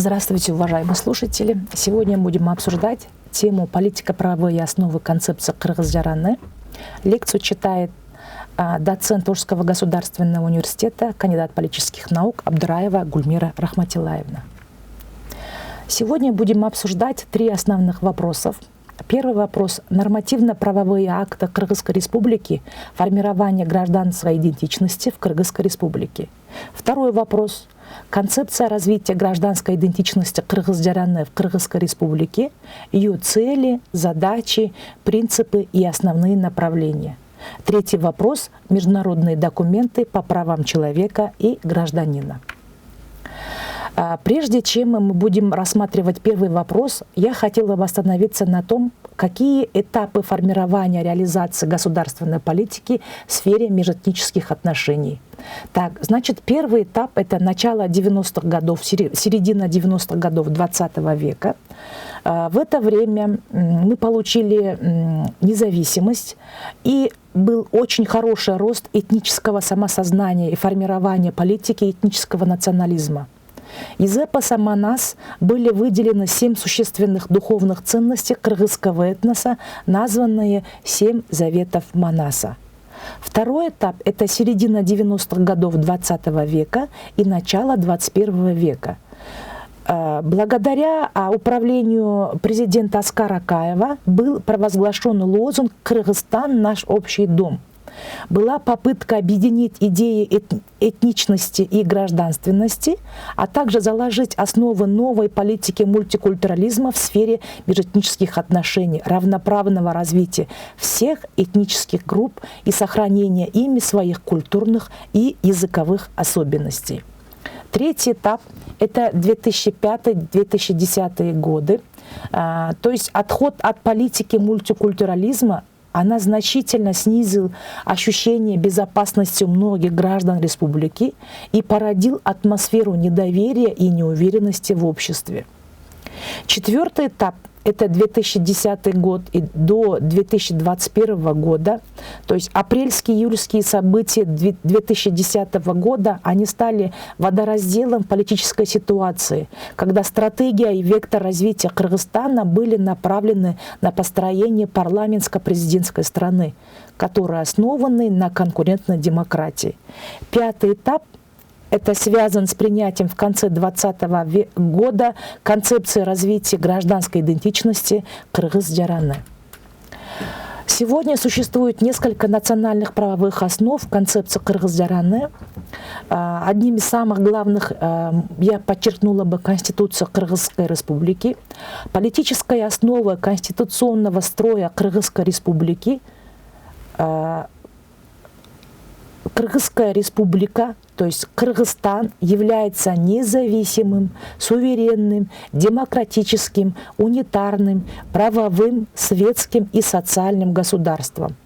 Здравствуйте, уважаемые слушатели. Сегодня будем обсуждать тему «Политико-правовые основы концепции Кыргыз-Жараны». Лекцию читает доцент Ужского государственного университета, кандидат политических наук Абдураева Гульмира Рахматиллаевна. Сегодня будем обсуждать три основных вопроса. Первый вопрос – нормативно-правовые акты Кыргызской Республики, формирование гражданской идентичности в Кыргызской Республике. Второй вопрос – концепция развития гражданской идентичности Кыргыз-Жараны в Кыргызской Республике, ее цели, задачи, принципы и основные направления. Третий вопрос – международные документы по правам человека и гражданина. Прежде чем мы будем рассматривать первый вопрос, я хотела бы остановиться на том, какие этапы формирования реализации государственной политики в сфере межэтнических отношений. Так, значит, первый этап – это начало 90-х годов, середина 90-х годов 20 века. В это время мы получили независимость, и был очень хороший рост этнического самосознания и формирования политики этнического национализма. Из эпоса Манас были выделены 7 существенных духовных ценностей кыргызского этноса, названные 7 заветов Манаса. Второй этап – это середина 90-х годов 20 века и начало 21 века. Благодаря управлению президента Аскара Акаева был провозглашен лозунг «Кыргызстан – наш общий дом». Была попытка объединить идеи этничности и гражданственности, а также заложить основы новой политики мультикультурализма в сфере межэтнических отношений, равноправного развития всех этнических групп и сохранения ими своих культурных и языковых особенностей. Третий этап – это 2005-2010 годы, то есть отход от политики мультикультурализма. Она значительно снизила ощущение безопасности у многих граждан республики и породил атмосферу недоверия и неуверенности в обществе. Четвертый этап – это 2010 год и до 2021 года, то есть апрельские и июльские события 2010 года, они стали водоразделом политической ситуации, когда стратегия и вектор развития Кыргызстана были направлены на построение парламентско-президентской страны, которая основана на конкурентной демократии. Пятый этап – это связано с принятием в конце 2020 года концепции развития гражданской идентичности Кыргыз-Жараны. Сегодня существует несколько национальных правовых основ концепции Кыргыз-Жараны. Одним из самых главных я подчеркнула бы Конституцию Кыргызской Республики. Политическая основа конституционного строя Кыргызской Республики. Кыргызская республика, то есть Кыргызстан, является независимым, суверенным, демократическим, унитарным, правовым, светским и социальным государством.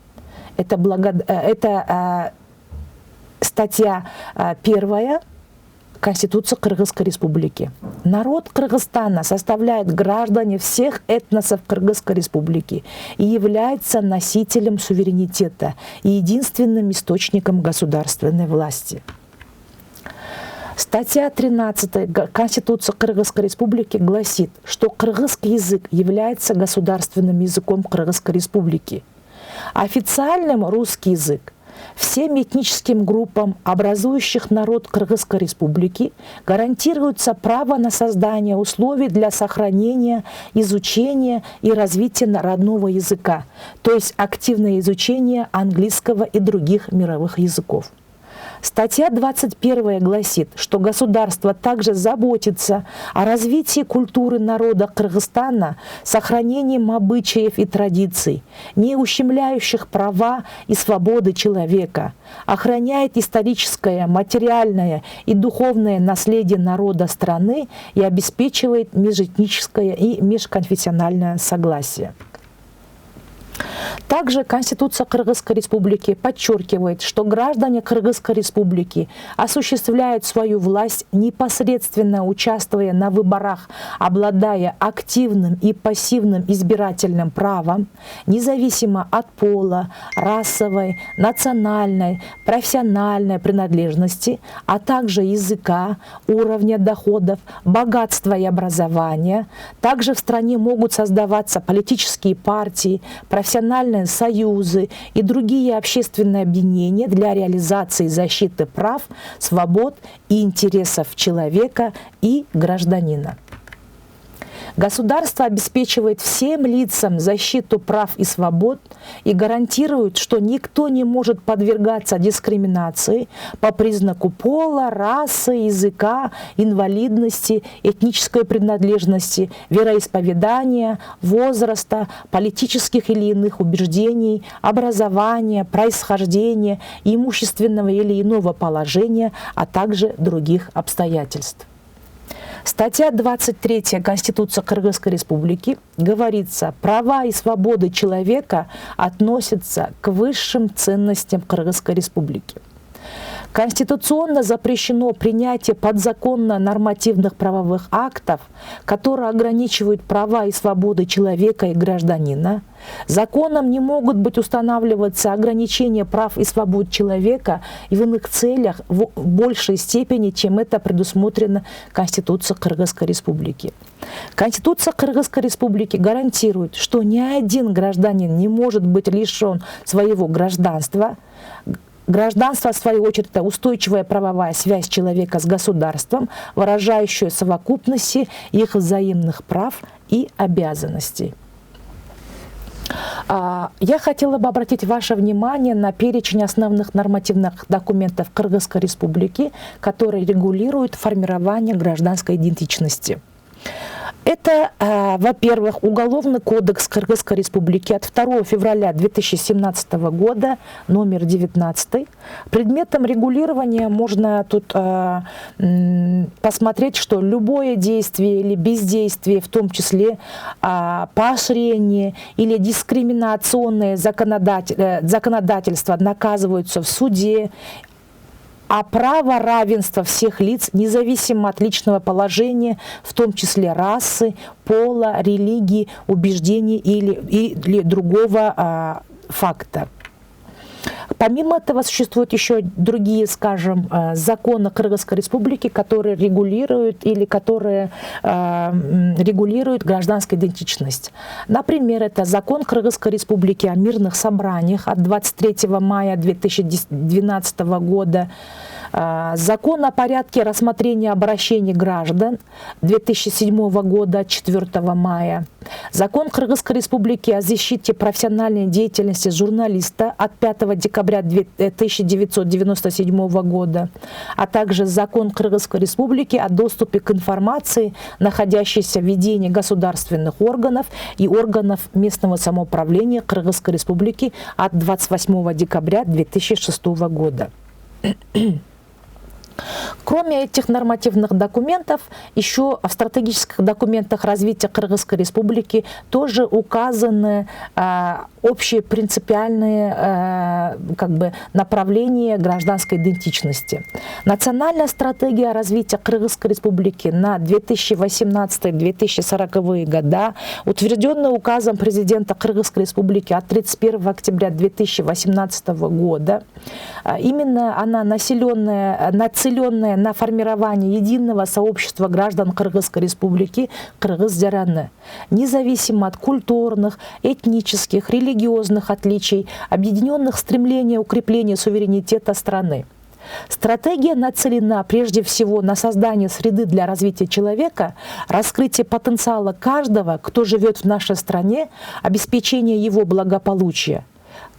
Это статья 1 Конституции Кыргызской Республики. Народ Кыргызстана составляет граждане всех этносов Кыргызской Республики и является носителем суверенитета и единственным источником государственной власти. Статья 13 Конституции Кыргызской Республики гласит, что кыргызский язык является государственным языком Кыргызской Республики. Официальным русский язык всем этническим группам, образующих народ Кыргызской Республики, гарантируется право на создание условий для сохранения, изучения и развития родного языка, то есть активное изучение английского и других мировых языков. Статья 21 гласит, что государство также заботится о развитии культуры народа Кыргызстана, сохранением обычаев и традиций, не ущемляющих права и свободы человека, охраняет историческое, материальное и духовное наследие народа страны и обеспечивает межэтническое и межконфессиональное согласие. Также Конституция Кыргызской Республики подчеркивает, что граждане Кыргызской Республики осуществляют свою власть, непосредственно участвуя на выборах, обладая активным и пассивным избирательным правом, независимо от пола, расовой, национальной, профессиональной принадлежности, а также языка, уровня доходов, богатства и образования. Также в стране могут создаваться политические партии, профессиональные союзы и другие общественные объединения для реализации и защиты прав, свобод и интересов человека и гражданина. Государство обеспечивает всем лицам защиту прав и свобод и гарантирует, что никто не может подвергаться дискриминации по признаку пола, расы, языка, инвалидности, этнической принадлежности, вероисповедания, возраста, политических или иных убеждений, образования, происхождения, имущественного или иного положения, а также других обстоятельств. Статья 23 Конституции Кыргызской Республики говорится, права и свободы человека относятся к высшим ценностям Кыргызской Республики. Конституционно запрещено принятие подзаконно нормативных правовых актов, которые ограничивают права и свободы человека и гражданина. Законом не могут быть устанавливаться ограничения прав и свобод человека и в иных целях в большей степени, чем это предусмотрено Конституцией Кыргызской Республики. Конституция Кыргызской Республики гарантирует, что ни один гражданин не может быть лишен своего гражданства. Гражданство, в свою очередь, это устойчивая правовая связь человека с государством, выражающая совокупность их взаимных прав и обязанностей. Я хотела бы обратить ваше внимание на перечень основных нормативных документов Кыргызской Республики, которые регулируют формирование гражданской идентичности. Это, во-первых, Уголовный кодекс Кыргызской Республики от 2 февраля 2017 года, номер 19. Предметом регулирования можно тут посмотреть, что любое действие или бездействие, в том числе поощрение или дискриминационное законодательство наказываются в суде, а право равенства всех лиц, независимо от личного положения, в том числе расы, пола, религии, убеждений или другого факта. Помимо этого существуют еще другие, скажем, законы Кыргызской Республики, которые регулируют гражданскую идентичность. Например, это закон Кыргызской Республики о мирных собраниях от 23 мая 2012 года, закон о порядке рассмотрения обращений граждан 2007 года от 4 мая, закон Кыргызской Республики о защите профессиональной деятельности журналиста от 5 декабря 1997 года, а также закон Кыргызской Республики о доступе к информации, находящейся в ведении государственных органов и органов местного самоуправления Кыргызской Республики от 28 декабря 2006 года. Кроме этих нормативных документов, еще в стратегических документах развития Кыргызской Республики тоже указаны общие принципиальные направления гражданской идентичности. Национальная стратегия развития Кыргызской Республики на 2018-2040 года, утвержденная указом президента Кыргызской Республики от 31 октября 2018 года, именно она нацеленная на формирование единого сообщества граждан Кыргызской Республики кыргыз-дяраны, независимо от культурных, этнических, религиозных отличий, объединенных в стремлении укрепления суверенитета страны. Стратегия нацелена прежде всего на создание среды для развития человека, раскрытие потенциала каждого, кто живет в нашей стране, обеспечение его благополучия,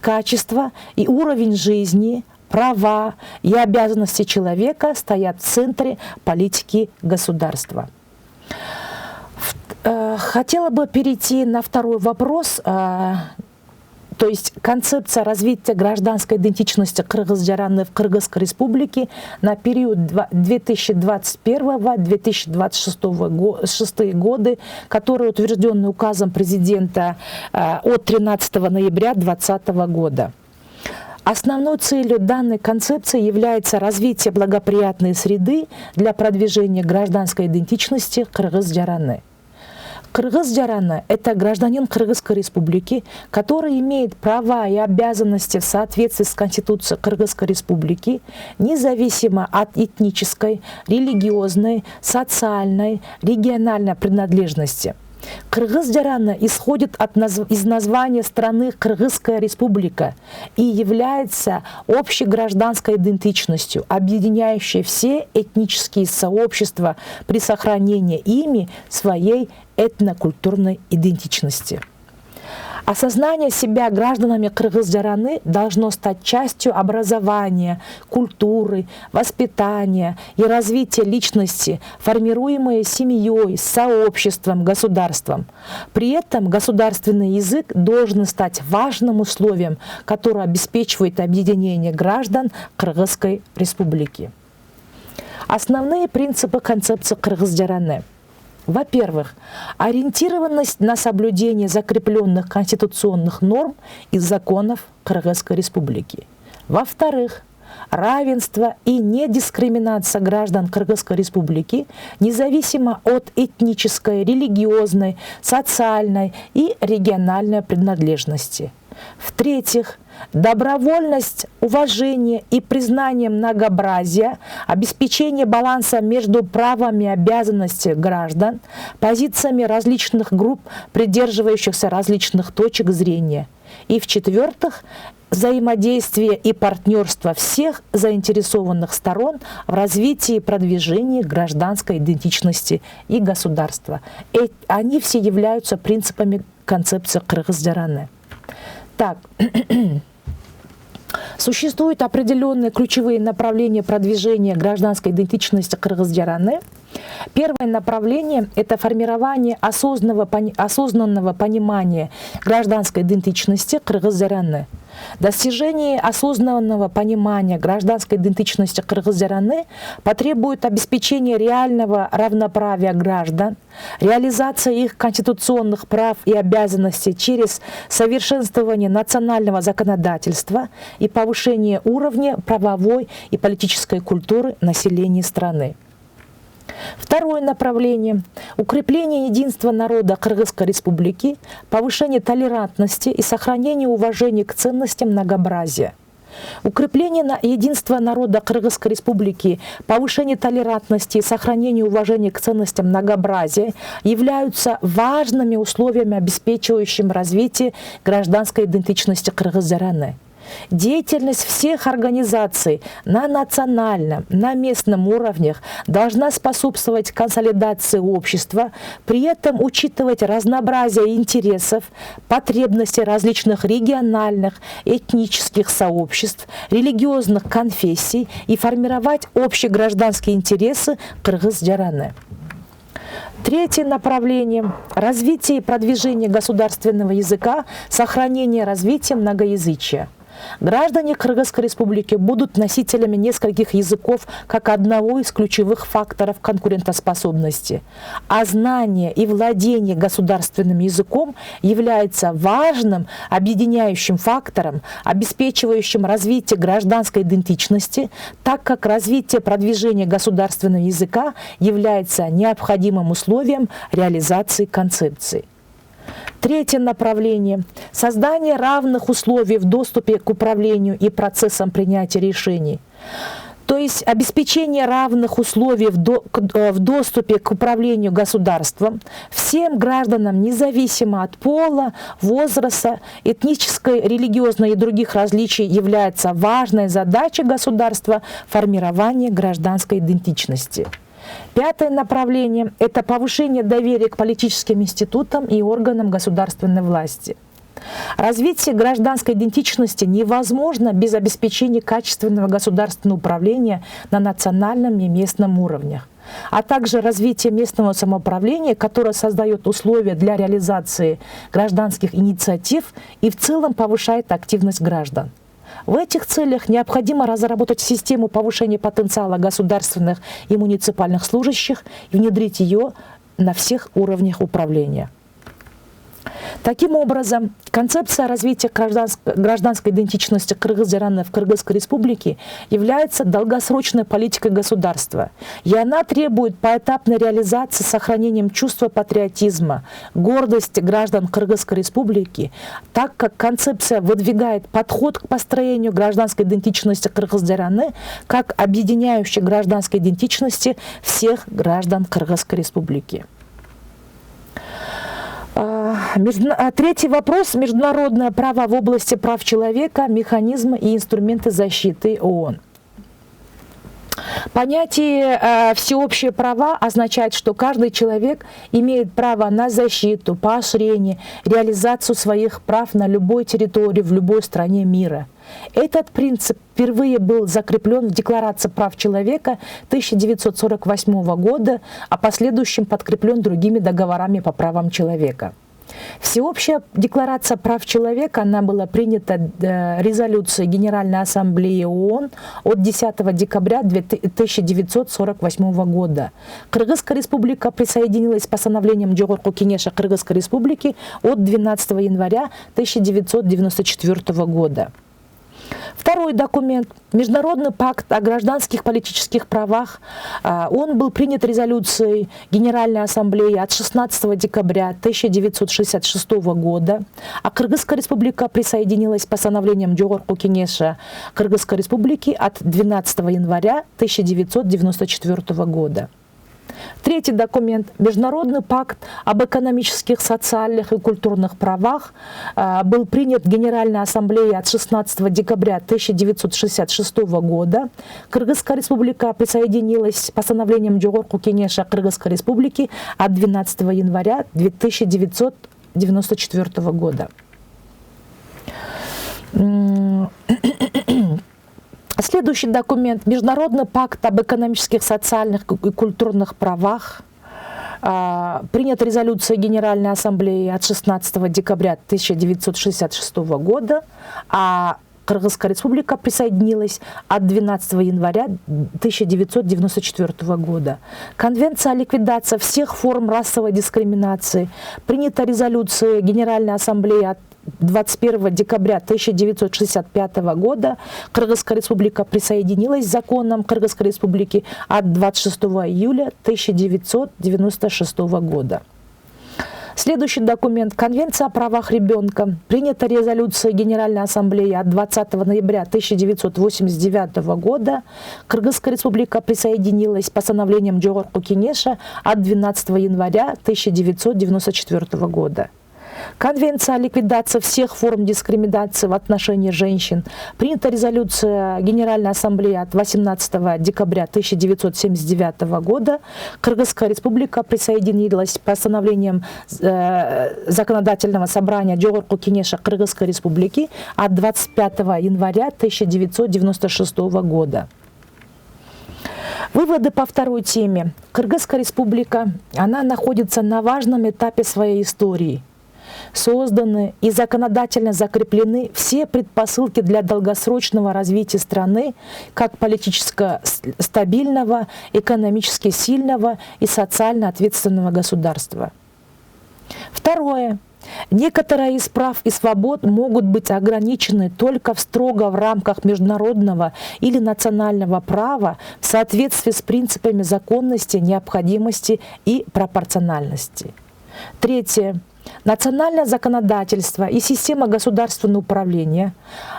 качество и уровень жизни, права и обязанности человека стоят в центре политики государства. Хотела бы перейти на второй вопрос. То есть концепция развития гражданской идентичности кыргыз-жараны в Кыргызской республике на период 2021-2026 годы, который утвержден указом президента от 13 ноября 2020 года. Основной целью данной концепции является развитие благоприятной среды для продвижения гражданской идентичности кыргыз-жараны. Кыргыз-жараны – это гражданин Кыргызской республики, который имеет права и обязанности в соответствии с Конституцией Кыргызской республики, независимо от этнической, религиозной, социальной, региональной принадлежности. Кыргыз-жараны исходит из названия страны Кыргызская республика и является общей гражданской идентичностью, объединяющей все этнические сообщества при сохранении ими своей этнокультурной идентичности. Осознание себя гражданами Кыргыз-жараны должно стать частью образования, культуры, воспитания и развития личности, формируемой семьей, сообществом, государством. При этом государственный язык должен стать важным условием, которое обеспечивает объединение граждан Кыргызской республики. Основные принципы концепции Кыргыз-жараны. Во-первых, ориентированность на соблюдение закрепленных конституционных норм и законов Кыргызской республики. Во-вторых, равенство и недискриминация граждан Кыргызской республики независимо от этнической, религиозной, социальной и региональной принадлежности. В-третьих, добровольность, уважение и признание многообразия, обеспечение баланса между правами и обязанностями граждан, позициями различных групп, придерживающихся различных точек зрения. И в-четвертых, взаимодействие и партнерство всех заинтересованных сторон в развитии и продвижении гражданской идентичности и государства. Они все являются принципами концепции Кыргыз-жараны. Так, существуют определенные ключевые направления продвижения гражданской идентичности Кыргыз-жараны. Первое направление – это формирование осознанного понимания гражданской идентичности Кыргыз-жараны. Достижение осознанного понимания гражданской идентичности Кыргыз-жараны потребует обеспечения реального равноправия граждан, реализации их конституционных прав и обязанностей через совершенствование национального законодательства и повышение уровня правовой и политической культуры населения страны. Второе направление – укрепление единства народа Кыргызской республики, повышение толерантности и сохранение уважения к ценностям многообразия. Укрепление единства народа Кыргызской республики, повышение толерантности и сохранение уважения к ценностям многообразия являются важными условиями, обеспечивающими развитие гражданской идентичности Кыргыз-жараны. Деятельность всех организаций на национальном, на местном уровнях должна способствовать консолидации общества, при этом учитывать разнообразие интересов, потребностей различных региональных, этнических сообществ, религиозных конфессий и формировать общегражданские интересы Кыргыз-жараны. Третье направление – развитие и продвижение государственного языка, сохранение и развитие многоязычия. Граждане Кыргызской республики будут носителями нескольких языков как одного из ключевых факторов конкурентоспособности, а знание и владение государственным языком является важным объединяющим фактором, обеспечивающим развитие гражданской идентичности, так как развитие продвижения государственного языка является необходимым условием реализации концепции. Третье направление – создание равных условий в доступе к управлению и процессам принятия решений. То есть обеспечение равных условий в доступе к управлению государством всем гражданам, независимо от пола, возраста, этнической, религиозной и других различий, является важной задачей государства формирования гражданской идентичности. Пятое направление – это повышение доверия к политическим институтам и органам государственной власти. Развитие гражданской идентичности невозможно без обеспечения качественного государственного управления на национальном и местном уровнях. а также развитие местного самоуправления, которое создает условия для реализации гражданских инициатив и в целом повышает активность граждан. В этих целях необходимо разработать систему повышения потенциала государственных и муниципальных служащих и внедрить ее на всех уровнях управления. Таким образом, концепция развития гражданской идентичности кыргыз-жараны в Кыргызской республике является долгосрочной политикой государства, и она требует поэтапной реализации с сохранением чувства патриотизма, гордости граждан Кыргызской республики, так как концепция выдвигает подход к построению гражданской идентичности кыргыз-жараны как объединяющей гражданской идентичности всех граждан Кыргызской республики. Третий вопрос – международное право в области прав человека, механизмы и инструменты защиты ООН. Понятие «всеобщие права» означает, что каждый человек имеет право на защиту, поощрение, реализацию своих прав на любой территории, в любой стране мира. Этот принцип впервые был закреплен в Декларации прав человека 1948 года, а последующем подкреплен другими договорами по правам человека. Всеобщая декларация прав человека, она была принята резолюцией Генеральной Ассамблеи ООН от 10 декабря 1948 года. Кыргызская республика присоединилась к постановлениям Жогорку Кенеша Кыргызской республики от 12 января 1994 года. Второй документ – Международный пакт о гражданских политических правах. Он был принят резолюцией Генеральной Ассамблеи от 16 декабря 1966 года, а Кыргызская республика присоединилась к постановлениям Жогорку Кенеша Кыргызской республики от 12 января 1994 года. Третий документ – Международный пакт об экономических, социальных и культурных правах, был принят Генеральной Ассамблеей от 16 декабря 1966 года. Кыргызская республика присоединилась к постановлениям Жогорку Кенеша Кыргызской республики от 12 января 1994 года. Следующий документ – Международный пакт об экономических, социальных и культурных правах, принят резолюцией Генеральной Ассамблеи от 16 декабря 1966 года, а Кыргызская республика присоединилась от 12 января 1994 года. Конвенция о ликвидации всех форм расовой дискриминации, принята резолюцией Генеральной Ассамблеи от 21 декабря 1965 года. Кыргызская республика присоединилась к законам Кыргызской республики от 26 июля 1996 года. Следующий документ – Конвенция о правах ребенка, принята резолюцией Генеральной Ассамблеи от 20 ноября 1989 года. Кыргызская республика присоединилась к постановлениям Жогорку Кенеша от 12 января 1994 года. Конвенция о ликвидации всех форм дискриминации в отношении женщин, принята резолюция Генеральной Ассамблеи от 18 декабря 1979 года. Кыргызская республика присоединилась к постановлениям Законодательного собрания Жогорку Кенеша Кыргызской республики от 25 января 1996 года. Выводы по второй теме. Кыргызская республика, она находится на важном этапе своей истории. Созданы и законодательно закреплены все предпосылки для долгосрочного развития страны как политически стабильного, экономически сильного и социально ответственного государства. Второе. Некоторые из прав и свобод могут быть ограничены только строго в рамках международного или национального права в соответствии с принципами законности, необходимости и пропорциональности. Третье. Национальное законодательство и система государственного управления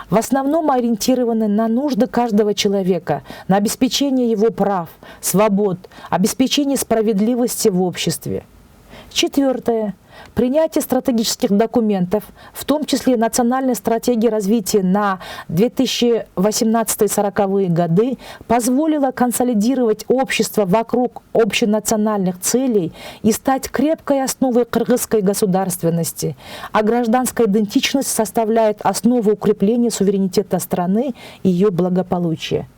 в основном ориентированы на нужды каждого человека, на обеспечение его прав, свобод, обеспечение справедливости в обществе. Четвертое. Принятие стратегических документов, в том числе национальной стратегии развития на 2018-40-е годы, позволило консолидировать общество вокруг общенациональных целей и стать крепкой основой кыргызской государственности, а гражданская идентичность составляет основу укрепления суверенитета страны и ее благополучия.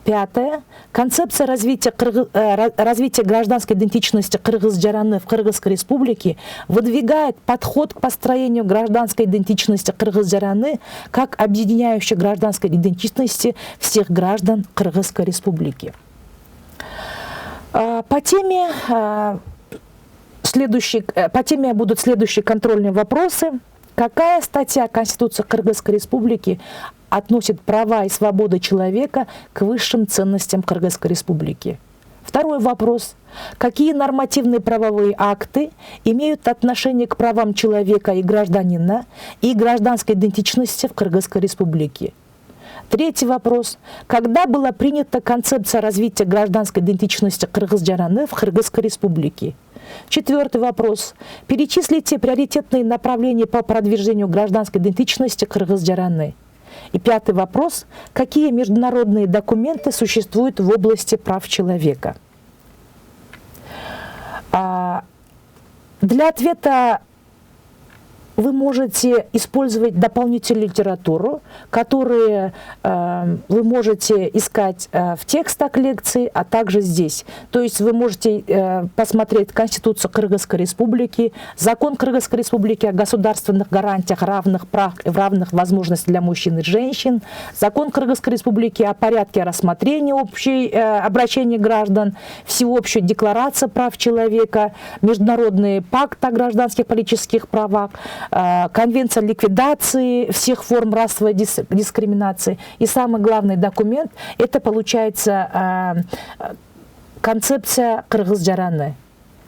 Пятое. Концепция развития гражданской идентичности Кыргыз-Жараны в Кыргызской республике выдвигает подход к построению гражданской идентичности Кыргыз-Жараны как объединяющей гражданской идентичности всех граждан Кыргызской республики. По теме будут следующие контрольные вопросы. Какая статья Конституции Кыргызской республики относит права и свободы человека к высшим ценностям Кыргызской республики? Второй вопрос. Какие нормативные правовые акты имеют отношение к правам человека и гражданина и гражданской идентичности в Кыргызской республике? Третий вопрос. Когда была принята концепция развития гражданской идентичности Кыргыз-Жараны в Кыргызской республике? Четвертый вопрос. Перечислите приоритетные направления по продвижению гражданской идентичности Кыргыз-Жараны. И пятый вопрос. Какие международные документы существуют в области прав человека? Для ответа вы можете использовать дополнительную литературу, которую вы можете искать в текстах лекций, а также здесь. То есть вы можете посмотреть Конституцию Кыргызской республики, Закон Кыргызской республики о государственных гарантиях равных прав и равных возможностей для мужчин и женщин, Закон Кыргызской республики о порядке рассмотрения обращений граждан, Всеобщая декларация прав человека, Международный пакт о гражданских политических правах, Конвенция о ликвидации всех форм расовой дискриминации. И самый главный документ – это, получается, концепция Кыргыз-Жараны.